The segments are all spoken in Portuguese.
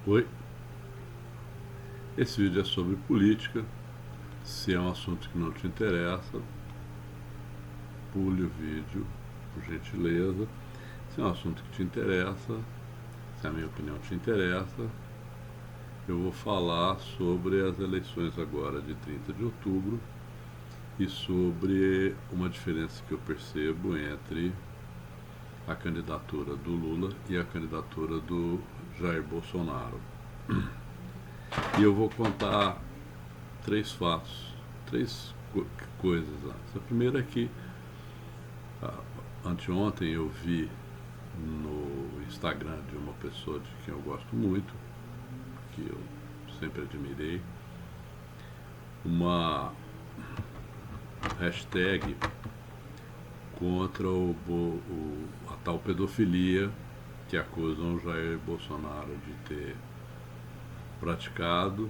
Oi, esse vídeo é sobre política. Se é um assunto que não te interessa, pule o vídeo, por gentileza. Se é um assunto que te interessa, se a minha opinião te interessa, eu vou falar sobre as eleições agora de 30 de outubro e sobre uma diferença que eu percebo entre a candidatura do Lula e a candidatura do Jair Bolsonaro. E eu vou contar três fatos, coisas antes. A primeira é que anteontem eu vi no Instagram de uma pessoa de quem eu gosto muito, que eu sempre admirei, uma hashtag contra a tal pedofilia que acusam o Jair Bolsonaro de ter praticado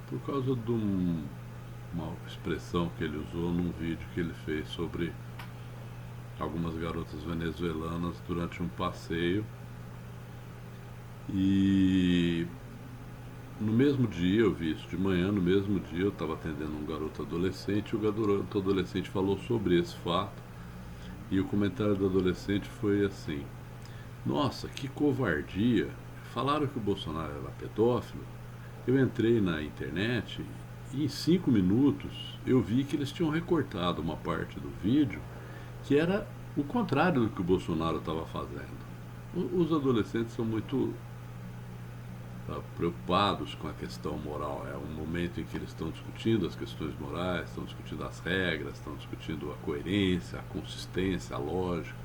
por causa de uma expressão que ele usou num vídeo que ele fez sobre algumas garotas venezuelanas durante um passeio. E no mesmo dia, eu vi isso de manhã, no mesmo dia eu estava atendendo um garoto adolescente e o garoto adolescente falou sobre esse fato. E o comentário do adolescente foi assim: nossa, que covardia, falaram que o Bolsonaro era pedófilo. Eu entrei na internet e em 5 minutos eu vi que eles tinham recortado uma parte do vídeo que era o contrário do que o Bolsonaro estava fazendo. Os adolescentes são muito preocupados com a questão moral. É um momento em que eles estão discutindo as questões morais, estão discutindo as regras, estão discutindo a coerência, a consistência, a lógica.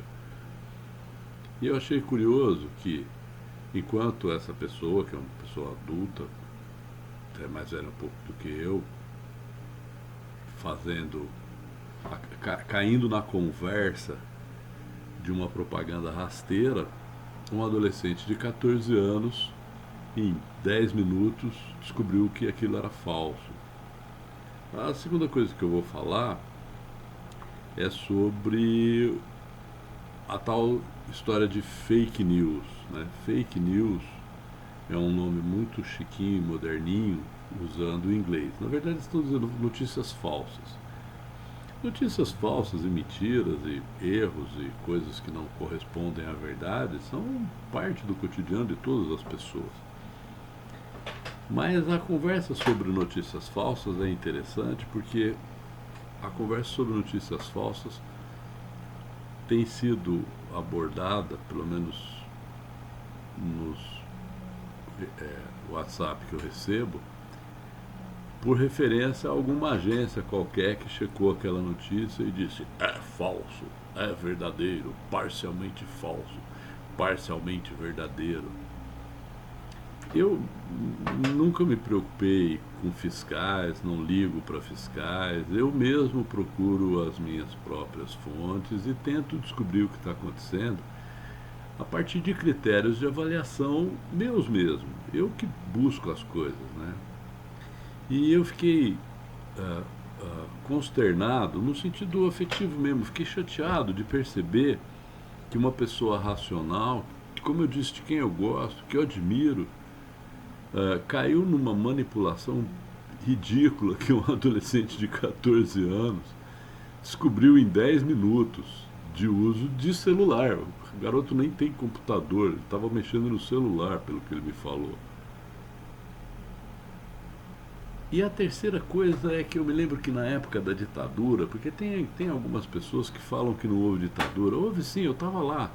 E eu achei curioso que, enquanto essa pessoa, que é uma pessoa adulta, até mais velha um pouco do que eu, caindo na conversa de uma propaganda rasteira, um adolescente de 14 anos, em 10 minutos, descobriu que aquilo era falso. A segunda coisa que eu vou falar é sobre a tal história de fake news, né? Fake news é um nome muito chiquinho, moderninho, usando o inglês. Na verdade, estão dizendo notícias falsas. Notícias falsas e mentiras e erros e coisas que não correspondem à verdade são parte do cotidiano de todas as pessoas. Mas a conversa sobre notícias falsas é interessante porque a conversa sobre notícias falsas tem sido abordada, pelo menos nos WhatsApp que eu recebo, por referência a alguma agência qualquer que checou aquela notícia e disse: é falso, é verdadeiro, parcialmente falso, parcialmente verdadeiro. Eu nunca me preocupei com fiscais, não ligo para fiscais, eu mesmo procuro as minhas próprias fontes e tento descobrir o que está acontecendo a partir de critérios de avaliação meus mesmo. Eu que busco as coisas, né? E eu fiquei consternado, no sentido afetivo mesmo, fiquei chateado de perceber que uma pessoa racional, como eu disse, de quem eu gosto, que eu admiro, caiu numa manipulação ridícula que um adolescente de 14 anos descobriu em 10 minutos de uso de celular. O garoto nem tem computador, ele estava mexendo no celular, pelo que ele me falou. E a terceira coisa é que eu me lembro que na época da ditadura, porque tem algumas pessoas que falam que não houve ditadura. Houve sim, eu estava lá.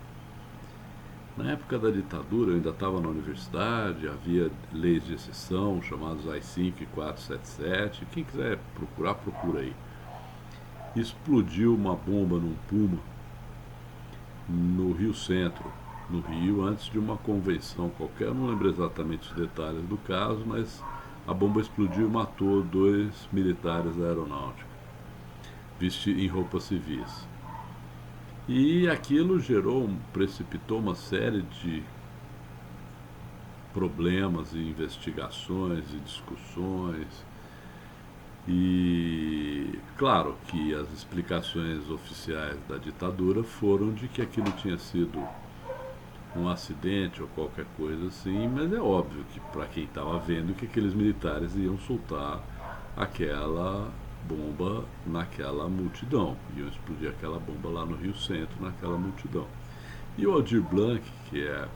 Na época da ditadura, eu ainda estava na universidade, havia leis de exceção, chamados AI-5 e 477. Quem quiser procurar, procura aí. Explodiu uma bomba num Puma no Rio Centro, no Rio, antes de uma convenção qualquer. Eu não lembro exatamente os detalhes do caso, mas a bomba explodiu e matou 2 militares da aeronáutica, vestidos em roupas civis. E aquilo precipitou uma série de problemas e investigações e discussões. E claro que as explicações oficiais da ditadura foram de que aquilo tinha sido um acidente ou qualquer coisa assim, mas é óbvio que para quem estava vendo que aqueles militares iam soltar aquela bomba naquela multidão, iam explodir aquela bomba lá no Rio Centro, naquela multidão. E o Aldir Blanc, que é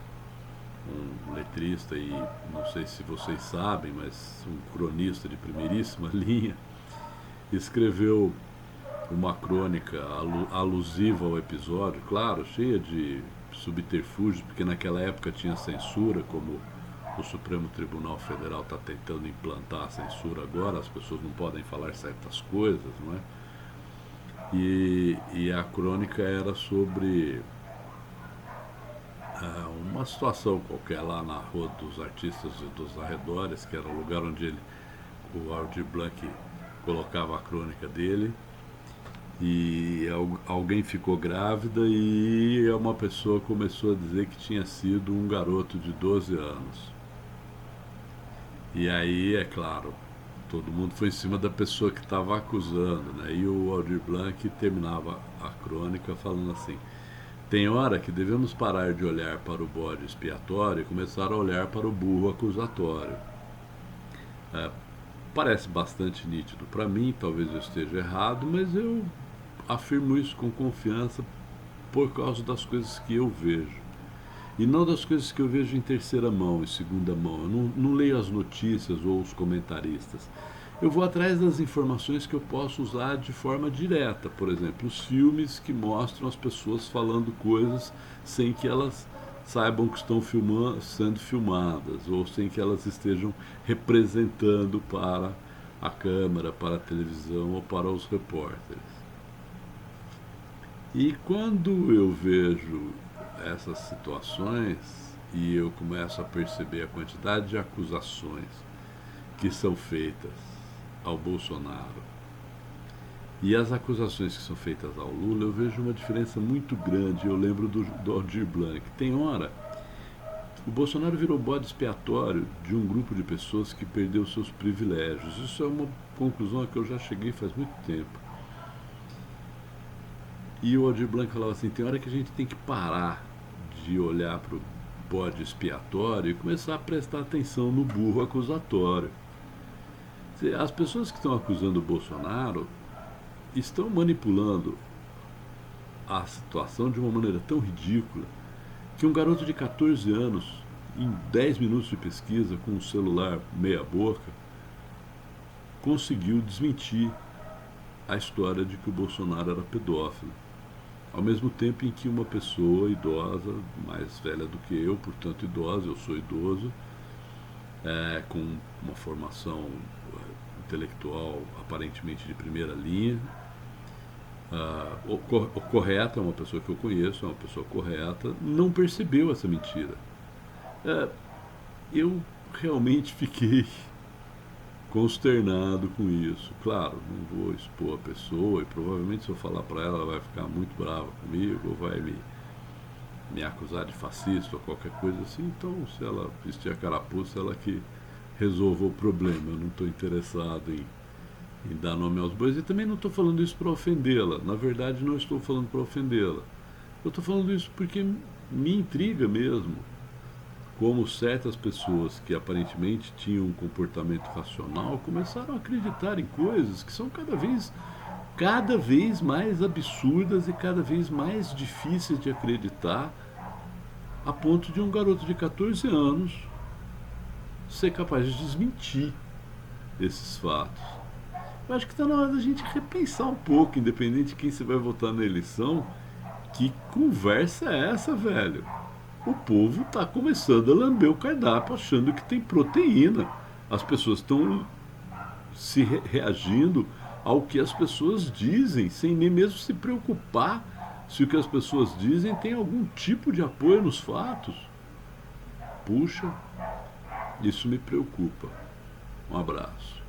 um letrista e não sei se vocês sabem, mas um cronista de primeiríssima linha, escreveu uma crônica alusiva ao episódio, claro, cheia de subterfúgios, porque naquela época tinha censura, como o Supremo Tribunal Federal está tentando implantar a censura agora, as pessoas não podem falar certas coisas, não é? E a crônica era sobre uma situação qualquer lá na Rua dos Artistas dos Arredores, que era o lugar onde o Aldir Blanc colocava a crônica dele, e alguém ficou grávida e uma pessoa começou a dizer que tinha sido um garoto de 12 anos. E aí, é claro, todo mundo foi em cima da pessoa que estava acusando, né? E o Aldir Blanc terminava a crônica falando assim: tem hora que devemos parar de olhar para o bode expiatório e começar a olhar para o burro acusatório. Parece bastante nítido para mim, talvez eu esteja errado, mas eu afirmo isso com confiança por causa das coisas que eu vejo. E não das coisas que eu vejo em terceira mão, em segunda mão. Eu não leio as notícias ou os comentaristas. Eu vou atrás das informações que eu posso usar de forma direta. Por exemplo, os filmes que mostram as pessoas falando coisas sem que elas saibam que estão sendo filmadas, ou sem que elas estejam representando para a câmera, para a televisão ou para os repórteres. E quando eu vejo essas situações e eu começo a perceber a quantidade de acusações que são feitas ao Bolsonaro e as acusações que são feitas ao Lula, eu vejo uma diferença muito grande. Eu lembro do Aldir Blanc. Tem hora, o Bolsonaro virou bode expiatório de um grupo de pessoas que perdeu seus privilégios. Isso é uma conclusão a que eu já cheguei faz muito tempo. E o Aldir Blanc falava assim: tem hora que a gente tem que parar de olhar para o bode expiatório e começar a prestar atenção no burro acusatório. As pessoas que estão acusando o Bolsonaro estão manipulando a situação de uma maneira tão ridícula que um garoto de 14 anos, em 10 minutos de pesquisa com um celular meia boca, conseguiu desmentir a história de que o Bolsonaro era pedófilo. Ao mesmo tempo em que uma pessoa idosa, mais velha do que eu, portanto idosa, eu sou idoso, com uma formação intelectual aparentemente de primeira linha, correta, é uma pessoa que eu conheço, é uma pessoa correta, não percebeu essa mentira. Eu realmente fiquei consternado com isso. Claro, não vou expor a pessoa e provavelmente se eu falar para ela, ela vai ficar muito brava comigo ou vai me acusar de fascista ou qualquer coisa assim. Então, se ela vestir a carapuça, ela que resolva o problema. Eu não estou interessado em dar nome aos bois e também não estou falando isso para ofendê-la. Na verdade, não estou falando para ofendê-la. Eu estou falando isso porque me intriga mesmo como certas pessoas que aparentemente tinham um comportamento racional começaram a acreditar em coisas que são cada vez mais absurdas e cada vez mais difíceis de acreditar, a ponto de um garoto de 14 anos ser capaz de desmentir esses fatos. Eu acho que está na hora da gente repensar um pouco, independente de quem você vai votar na eleição. Que conversa é essa, velho? O povo está começando a lamber o cardápio achando que tem proteína. As pessoas estão reagindo ao que as pessoas dizem, sem nem mesmo se preocupar se o que as pessoas dizem tem algum tipo de apoio nos fatos. Puxa, isso me preocupa. Um abraço.